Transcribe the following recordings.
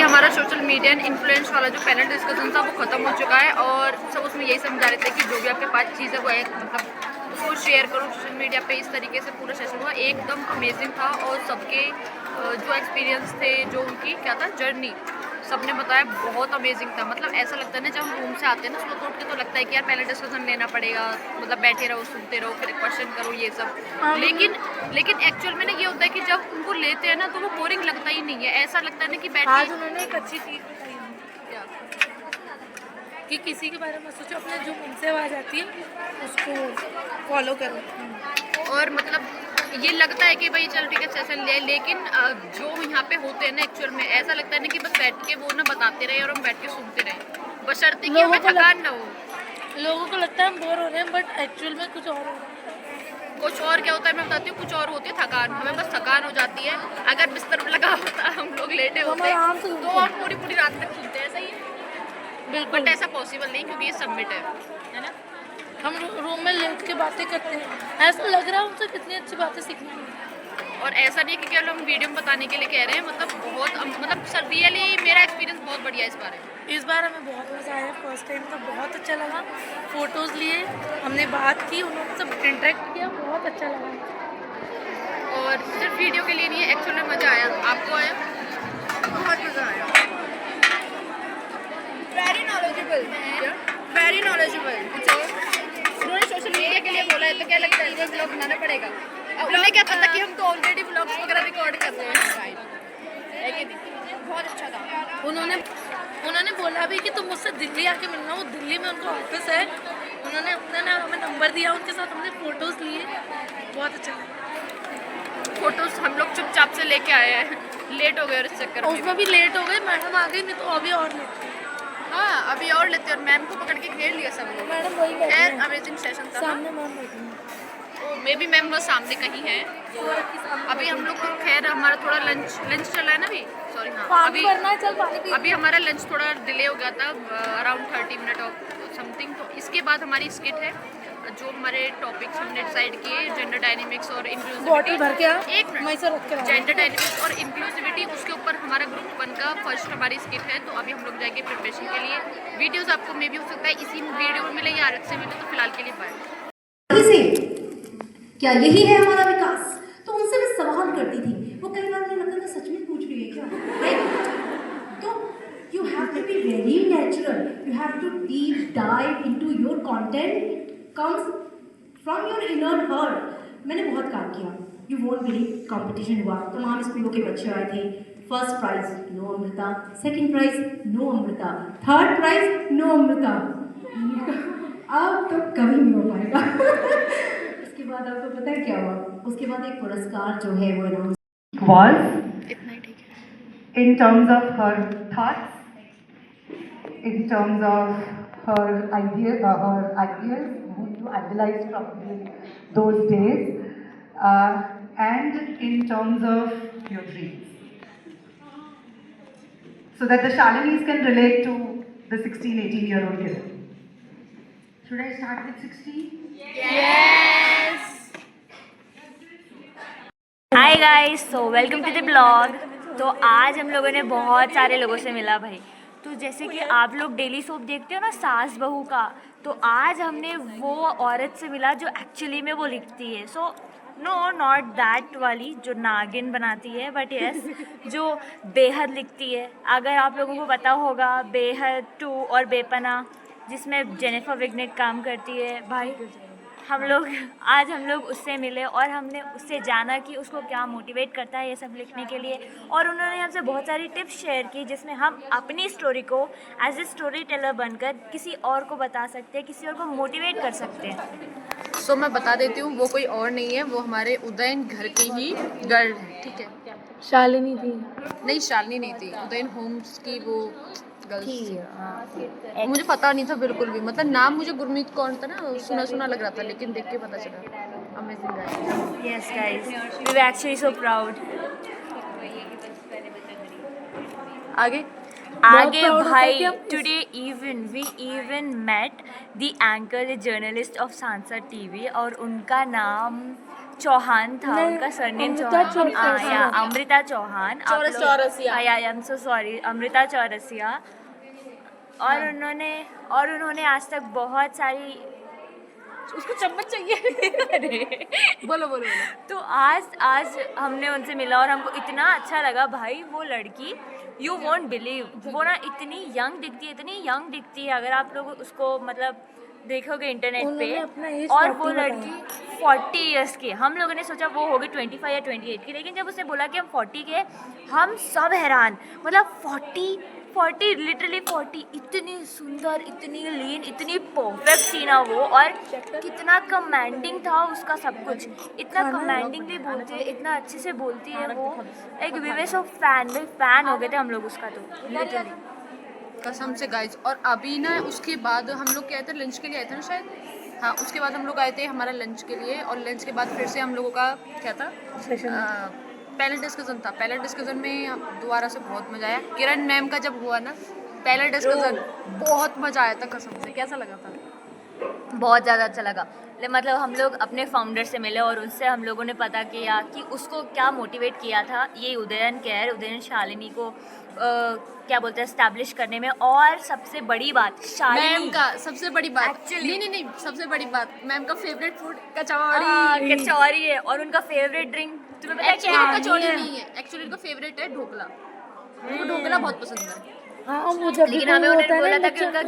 हमारा social media and influence वाला जो पैनल डिस्कशन था वो खत्म हो चुका है और सब उसमें यही समझा रहे थे कि जो भी आपके पास चीज़ है वो एक मतलब उसको शेयर करो सोशल मीडिया पे। इस तरीके से पूरा सेशन हुआ, एकदम अमेजिंग था और सबके जो एक्सपीरियंस थे, जो उनकी क्या था जर्नी, सबने बताया बहुत अमेजिंग था। मतलब ऐसा लगता है ना, जब हम रूम से आते हैं ना सुबह उठ के, तो लगता है कि यार पहले डिस्कशन लेना पड़ेगा, मतलब बैठे रहो सुनते रहो फिर क्वेश्चन करो ये सब। लेकिन एक्चुअल में ना ये होता है कि जब उनको लेते हैं ना तो वो बोरिंग लगता ही नहीं है। ऐसा लगता है ना कि बैठ आज के उन्होंने एक अच्छी चीज़ बताई कि किसी के बारे में सोचो, अपने जो मन से आवाज़ आती है उसको फॉलो करो। और मतलब ये लगता है कि भाई चल ठीक है सेशन ले, लेकिन जो यहाँ पे होते हैं ना एक्चुअल में ऐसा लगता है ना कि बस बैठ के वो ना बताते रहे और हम बैठ के सुनते रहे, बशर्ते कि हमें थकान ना हो। लोगों को लगता है हम बोर हो रहे हैं, बट एक्चुअल में कुछ और हो रहा है। कुछ और क्या होता है मैं बताती हूँ, कुछ और होती है थकान। हमें बस थकान हो जाती है। अगर बिस्तर पर लगा होता हम लोग लेटे होते आराम से तो हम पूरी पूरी रात तक सुनते हैं। सही है, बिल्कुल। बट ऐसा पॉसिबल नहीं क्योंकि ये सबमिट है ना। हम रूम में लेट के बातें करते हैं, ऐसा लग रहा है उनसे कितनी अच्छी बातें सीखने को मिली। और ऐसा नहीं है कि केवल हम वीडियो में बताने के लिए कह रहे हैं, मतलब बहुत मतलब सर रियली मेरा एक्सपीरियंस बहुत बढ़िया है इस बारे में। इस बार हमें बहुत मज़ा आया, फर्स्ट टाइम तो बहुत अच्छा लगा। फ़ोटोज़ लिए, हमने बात की, उन्होंने सब इंटरेक्ट किया, बहुत अच्छा लगा। और सिर्फ वीडियो के लिए नहीं है, एक्चुअल में मज़ा आया। आपको आया? बहुत मज़ा आया। Very knowledgeable. उन्होंने सोशल मीडिया के लिए बोला है तो क्या लगता है इसे ब्लॉग बनाना पड़ेगा। अब उन्हें क्या पता कि हम तो ऑलरेडी ब्लॉग्स वगैरह रिकॉर्ड कर रहे हैं। बहुत अच्छा था। उन्होंने बोला भी कि तुम मुझसे दिल्ली आके मिलना, वो दिल्ली में उनका ऑफिस है। उन्होंने हमें नंबर दिया, उनके साथ हमने फ़ोटोज़ लिए, बहुत अच्छा लगा। फोटोज हम लोग चुपचाप से लेके आए हैं, लेट हो गए और इस चक्कर में उसमें भी लेट हो गए, मैडम आ गई, नहीं तो अभी और लेट। हाँ अभी और लेते और मैम को पकड़ के घेर लिया सब लोग। मैडम वही बैठी खैर हैं, अमेजिंग सेशन था। सामने मैम बैठी हैं। मे बी मैम वो सामने कहीं है। अभी हम लोग को खैर हमारा थोड़ा लंच चला है ना अभी। सॉरी हाँ पानी भरना है, चल पानी पी। अभी हमारा लंच थोड़ा डिले हो गया था, अराउंड 30 मिनट और समथिंग। तो इसके बाद हमारी स्किट है, जो हमारे टॉपिक्स हमने डिसाइड किए, जेंडर डायनेमिक्स और बॉटल भर के आ, एक मैं से रख के लाऊं। जेंडर डायनेमिक्स और इंक्लूसिविटी, उसके ऊपर हमारा ग्रुप 1 का फर्स्ट हमारी स्किट है। तो अभी हम लोग जाएंगे प्रिपरेशन के लिए। वीडियोस आपको मे भी हो सकता है इसी वीडियो में मिले या अलग से मिले, तो फिलहाल के लिए बाय। से क्या यही है हमारा विकास? तो उनसे मैं सवाल करती थी, वो कई बार मुझे लगता था सच में पूछ रही है क्या, राइट? तो you have to be very natural, you have to deep dive into your content comes from your inner heart. मैंने बहुत काम किया, यू वोंट बिलीव। कंपटीशन हुआ, तमाम स्कूलों के बच्चे आए थे। First prize no Amrita, second prize no Amrita, third prize no Amrita. अब तो कभी नहीं हो पाएगा। उसके बाद आपको पता है क्या हुआ? उसके बाद एक पुरस्कार जो है वो अनाउंस was इतना ही ठीक है। in terms of her thoughts, in terms of her ideas, whom you idolized from those days, and in terms of your dreams, so that the Shalinis can relate to the 16, 18-year-old kid. Should I start with 16? Hi guys, so welcome to the blog. तो आज हम लोगों ने बहुत सारे लोगों से मिला भाई। तो जैसे कि आप लोग डेली सोप देखते हो ना सास बहू का, तो आज हमने वो औरत से मिला जो एक्चुअली में वो लिखती है। सो नो, नॉट दैट वाली जो नागिन बनाती है, बट यस जो बेहद लिखती है। अगर आप लोगों को पता होगा बेहद 2 और बेपना, जिसमें जेनिफर विगनेट काम करती है भाई, आज हम लोग उससे मिले और हमने उससे जाना कि उसको क्या मोटिवेट करता है ये सब लिखने के लिए। और उन्होंने हमसे बहुत सारी टिप्स शेयर की जिसमें हम अपनी स्टोरी को एज ए स्टोरी टेलर बनकर किसी और को बता सकते हैं, किसी और को मोटिवेट कर सकते हैं। सो मैं बता देती हूँ, वो कोई और नहीं है, वो हमारे उदयन घर की ही गर्ल है। ठीक है, शालिनी थी। नहीं शालिनी नहीं थी, उदयन होम्स की वो गर्ल्स थी। मुझे पता नहीं था बिल्कुल भी, मतलब नाम मुझे गुरमीत कौन था ना, सुना सुना लग रहा था, लेकिन देख के पता चला। Amazing guys. Yes guys, we were actually so proud. आगे आगे भाई, today we even met the anchor, the journalist of Sansad TV, और उनका नाम चौहान था नहीं, उनका सरनेम अमृता चौहान, चौरसिया। या Amrita Chauhan, Chaurasia. I am so sorry, Amrita Chaurasia. और उन्होंने आज तक बहुत सारी उसको चम्मच चाहिए। बोलो बोलो बोलो। तो आज हमने उनसे मिला और हमको इतना अच्छा लगा भाई। वो लड़की यू वॉन्ट बिलीव, वो ना इतनी यंग दिखती है अगर आप लोग उसको मतलब देखोगे इंटरनेट उन्होंने अपना पे। age और 40 वो लड़की 40 इयर्स की, हम लोगों ने सोचा वो होगी 25 या 28 की, लेकिन जब उसने बोला कि हम 40 के, हम सब हैरान। मतलब 40 लिटरली 40, इतनी सुंदर, इतनी लीन, इतनी परफेक्ट थी ना वो। और कितना कमांडिंग था उसका सब कुछ, इतना कमांडिंगली बोलती है, इतना अच्छे से बोलती है वो। एक वी वे सो फैन हो गए थे हम लोग उसका, तो लिटरली कसम से गाइज। और अभी ना उसके बाद हम लोग क्या आए थे, लंच के लिए आए थे ना शायद। हाँ, उसके बाद हम लोग आए थे हमारा लंच के लिए, और लंच के बाद फिर से हम लोगों का क्या था, पहला डिस्कशन था। पहले डिस्कशन में दोबारा से बहुत मज़ा आया। किरण मैम का जब हुआ ना पहला डिस्कशन, बहुत मज़ा आया था कसम से। कैसा लगा था? बहुत ज़्यादा अच्छा लगा। मतलब हम लोग अपने फाउंडर से मिले और उनसे हम लोगों ने पता किया कि उसको क्या मोटिवेट किया था ये उदयन शालिनी को क्या बोलते हैं एस्टैब्लिश करने में। और सबसे बड़ी बात शालिनी मैम का सबसे बड़ी बात Actually- नहीं, सबसे बड़ी बात मैम का फेवरेट फूड कचौड़ी। कचौरी है, और उनका फेवरेट ड्रिंक तुम्हें पता है क्या एक्चुअली है? कचौड़ी नहीं है, एक्चुअली उनका फेवरेट है ढोकला। उनको ढोकला बहुत पसंद है। हाँ, वो जब भी लेकिन कोई हमें होता उन्होंने है बोला ना था कि बच्चा, उनका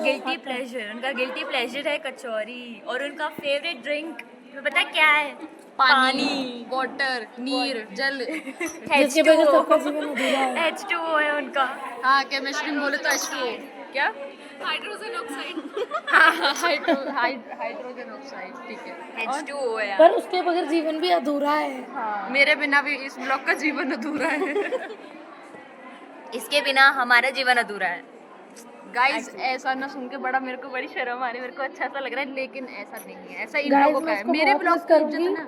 गिल्टी प्लेजर है कचौरी, और उनका फेवरेट ड्रिंक तुम्हें पता है क्या है? पानी, वाटर, नीर, जल। जिसके बगैर सबका जीवन अधूरा है। H2O है उनका। हाँ, केमिस्ट्री में बोले तो H2O। क्या? Hydrogen oxide. हाँ, हाइड्रोजन ऑक्साइड, ठीक है। H2O है यार। पर उसके बगैर जीवन भी अधूरा है। मेरे बिना भी इस ब्लॉग का जीवन अधूरा है। इसके बिना हमारा जीवन अधूरा है। गाइस, ऐसा ना सुन के बड़ा मेरे को बड़ी शर्म आ रही है, मेरे को अच्छा सा लग रहा है, लेकिन ऐसा नहीं है, ऐसा इन Guys, लोगों का मैं है। इसको मेरे बहुत ब्लॉग miss की करूंगी। इज्जत ना,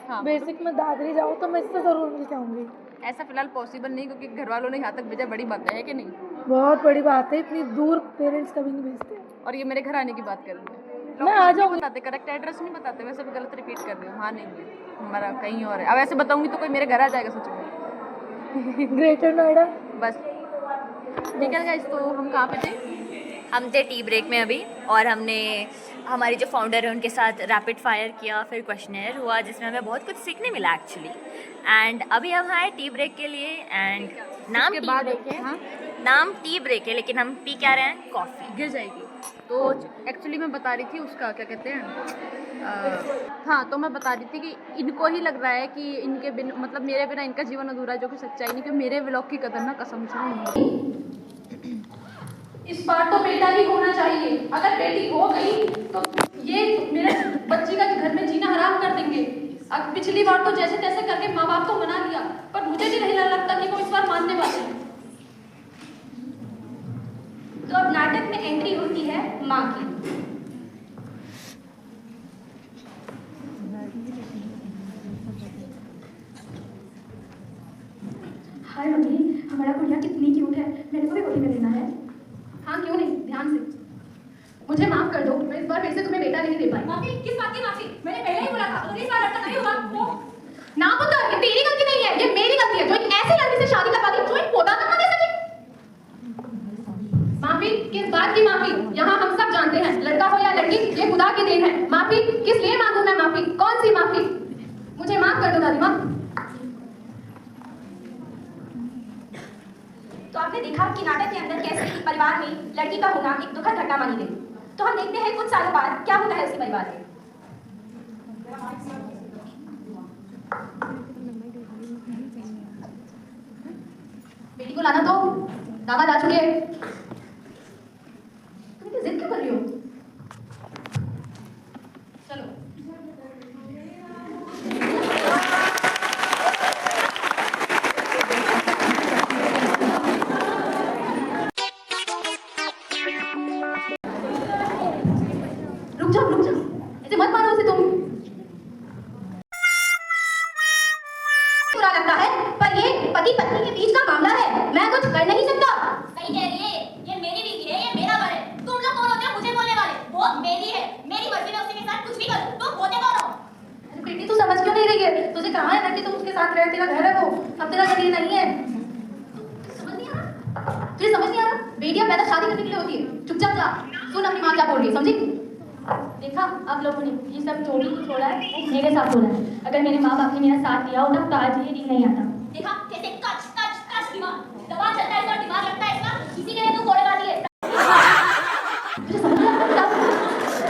हाँ, बेसिक में दादरी जाऊँ तो मैं इससे जरूर मिल जाऊंगी। ऐसा फिलहाल पॉसिबल नहीं, क्योंकि घर वालों ने यहाँ तक भेजा, बड़ी बात है कि नहीं? बहुत बड़ी बात है, इतनी दूर पेरेंट्स कभी नहीं भेजते। और ये मेरे घर आने की बात कर रही है। मैं आ जाऊंगी। बताते, करेक्ट एड्रेस नहीं बताते, वैसे भी गलत रिपीट कर रही हूँ। हाँ, नहीं है, हमारा कहीं और है। अब ऐसे बताऊंगी तो कोई मेरे घर आ जाएगा सच में। ग्रेटर नोएडा। बस ठीक है गाइस, तो हम कहाँ पे थे? हम थे टी ब्रेक में अभी, और हमने हमारी जो फाउंडर है उनके साथ रैपिड फायर किया, फिर क्वेश्चनर हुआ जिसमें हमें बहुत कुछ सीखने मिला एक्चुअली। एंड अभी हम आए टी ब्रेक के लिए, एंड नाम उसके टी बाद ब्रेक है। हाँ? नाम टी ब्रेक है, लेकिन हम पी क्या रहे हैं? कॉफ़ी। गिर जाएगी। तो एक्चुअली मैं बता रही थी उसका क्या कहते हैं, हाँ, तो मैं बता रही थी कि इनको ही लग रहा है कि इनके बिन मतलब मेरे बिना इनका जीवन अधूरा है, जो कि सच्चाई नहीं। कि मेरे व्लॉग की कदर ना कसम से नहीं। इस बार तो बेटा ही होना चाहिए। अगर बेटी हो गई तो ये मेरे बच्ची का घर में जीना हराम कर देंगे। अब पिछली बार तो जैसे तैसे करके माँ बाप को मना लिया, पर मुझे भी नहीं लगता कि वो इस बार मानने वाले हैं। तो अब नाटक में एंट्री होती है माँ की। हाय मम्मी, हमारा गुड़िया कितनी क्यूट है, मेरे को भी गोदी में लेना है। हाँ, क्यों नहीं, ध्यान से। मुझे माफ कर दो, मैं इस बार फिर से तुम्हें बेटा नहीं दे पाई। माफी? किस बात की माफी? मैंने पहले ही बोला था, अगली बार ऐसा नहीं होगा। तो ना पुत्र, ये तेरी गलती नहीं है, ये मेरी गलती है जो एक ऐसी लड़की से शादी करवा दी जो एक पोता तक न दे सके। माफी? किस बात की माफी? यहाँ हम सब जानते हैं, लड़का हो या लड़की, ये खुदा की देन है। माफी किस लिए मांगू मैं? माफी कौन सी माफी? मुझे माफ कर दो दादी माँ। तो आपने देखा कि नाटक के अंदर कैसे एक परिवार में लड़की का होना एक दुखद घटना मानी गई। तो हम देखते हैं कुछ सालों बाद क्या होता है उसी परिवार में। बेटी को लाना तो दामाद आ चुके हैं। तुम इतनी जिद क्यों कर रही हो? चलो। रुक जाओ, ऐसे मत मारो उसे तुम। बुरा लगता है, पर ये पति पत्नी के बीच का मामला है, मैं कुछ कर नहीं सकता। सही कह रही है। है, तुझे कहाँ है ना कि तुम उसके साथ रहे, तेरा घर है वो, अब तेरा घर ये नहीं है। समझ नहीं आ रहा? तुझे समझ नहीं आ रहा? बेटियां पैदा शादी करने के लिए होती है। चुपचाप जा, सुन अपनी माँ क्या बोल रही है, समझी? देखा आप लोगों ने ये सब छोड़ी तो छोड़ा है, मेरे साथ हो रहा है। अगर मेरे माँ बाप ने मेरा साथ दिया होता तो आज ये दिन नहीं आता। देखा कैसे कच कच कच दिमाग दबा चलता है इसका, दिमाग लगता है इसका, इसी के लिए तू घोड़े वाली है। मुझे समझ नहीं आता,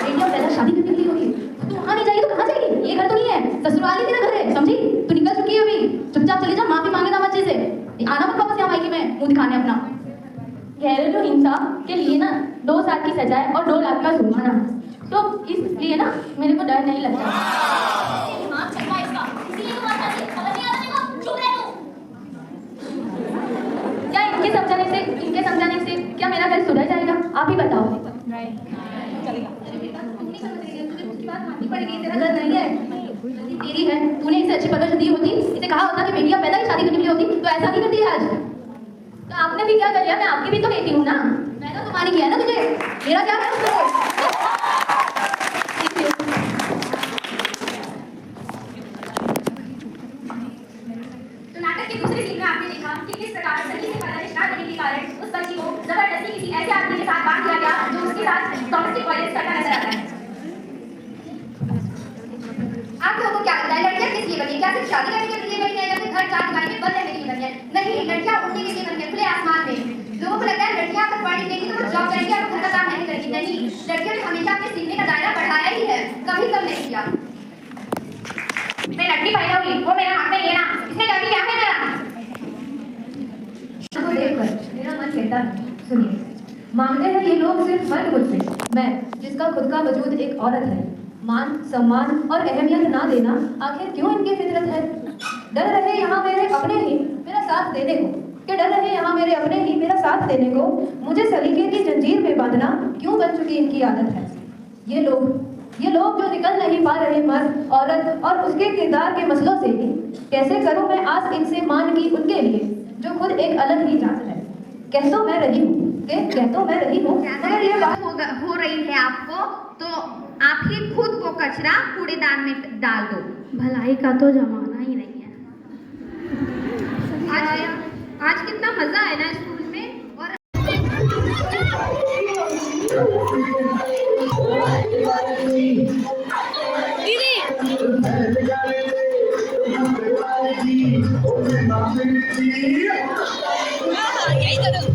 बेटियां पैदा शादी करने के लिए होती है। तू वहाँ नहीं जाएगी तो कहाँ जाएगी? ये घर तो नहीं है, ससुराल ही तेरा घर है, समझी? तू निकल चुकी है अभी, चुपचाप चली जा, माफी मांगे ना बच्चे से, आना मत वापस यहाँ मायके में मुंह दिखाने अपना। घरेलू हिंसा के लिए ना 2 साल की सजा है और 2 लाख का जुर्माना, तो इसलिए ना मेरे को डर नहीं लगता। दिमाग चलता है इसका, इसीलिए तो बात करती है, समझ नहीं आता तेरे को? चुप रह तू। क्या इनके समझाने से क्या मेरा घर सुधर जाएगा? आप ही बताओ। पड़ेगी, तेरा घर नहीं है, गलती तेरी है। तूने इसे अच्छी परवरिश दी होती, इसे कहा होता कि बेटियां पैदा ही शादी करने के लिए होती, तो ऐसा नहीं करती आज। तो आपने भी क्या कर लिया? मैं आपकी भी तो बेटी हूँ ना, मैंने तो तुम्हारी किया ना तुझे, मेरा क्या है उसमें? तो नाटक की दूसरी सीन में आपने देखा कि किस प्रकार सही से पता रिश्ता करने के कारण उस बच्ची को जबरदस्ती किसी ऐसे आदमी के साथ बांध दिया गया जो उसके साथ डोमेस्टिक वायलेंस करता नजर आता है। आप लोगों को क्या लगता है लड़कियां किस लिए बनी है? क्या सिर्फ शादी करने के लिए बनी है या फिर घर चार दीवारी में बंद रहने के लिए बनी है? नहीं, लड़कियां उड़ने के लिए बनी है, खुले आसमान में। लोगों को लगता है लड़कियां अगर पढ़ लिखेंगी तो वो जॉब करेंगी और घर का काम नहीं करेंगी। नहीं, लड़कियों ने हमेशा अपने सीखने का दायरा बढ़ाया ही है, कभी कम नहीं किया। मैं लड़की पैदा हुई, वो मेरा हाथ में लेना, इसमें गलती क्या है मेरा? तो देखकर मेरा मन कहता है, सुनिए, मांगते हैं ये लोग सिर्फ मर्द मुझसे, मैं जिसका खुद का वजूद एक औरत है, मान सम्मान और अहमियत ना देना आखिर क्यों इनकी फितरत है? डर रहे यहाँ मेरे अपने ही मेरा साथ देने को, कि डर रहे यहाँ मेरे अपने ही मेरा साथ देने को, मुझे सलीके की जंजीर में बांधना क्यों बन चुकी इनकी आदत है? ये लोग जो निकल नहीं पा रहे मर्द औरत और उसके किरदार के मसलों से ही, कैसे करूं मैं आस इनसे मान की उनके लिए जो खुद एक अलग ही जात है। कह तो मैं रही हूँ मगर ये बात हो रही है आपको, तो आप ही खुद को कचरा कूड़ेदान में डाल दो। भलाई का तो जमाना ही नहीं है। आज कितना मजा है ना स्कूल में। और यही करो।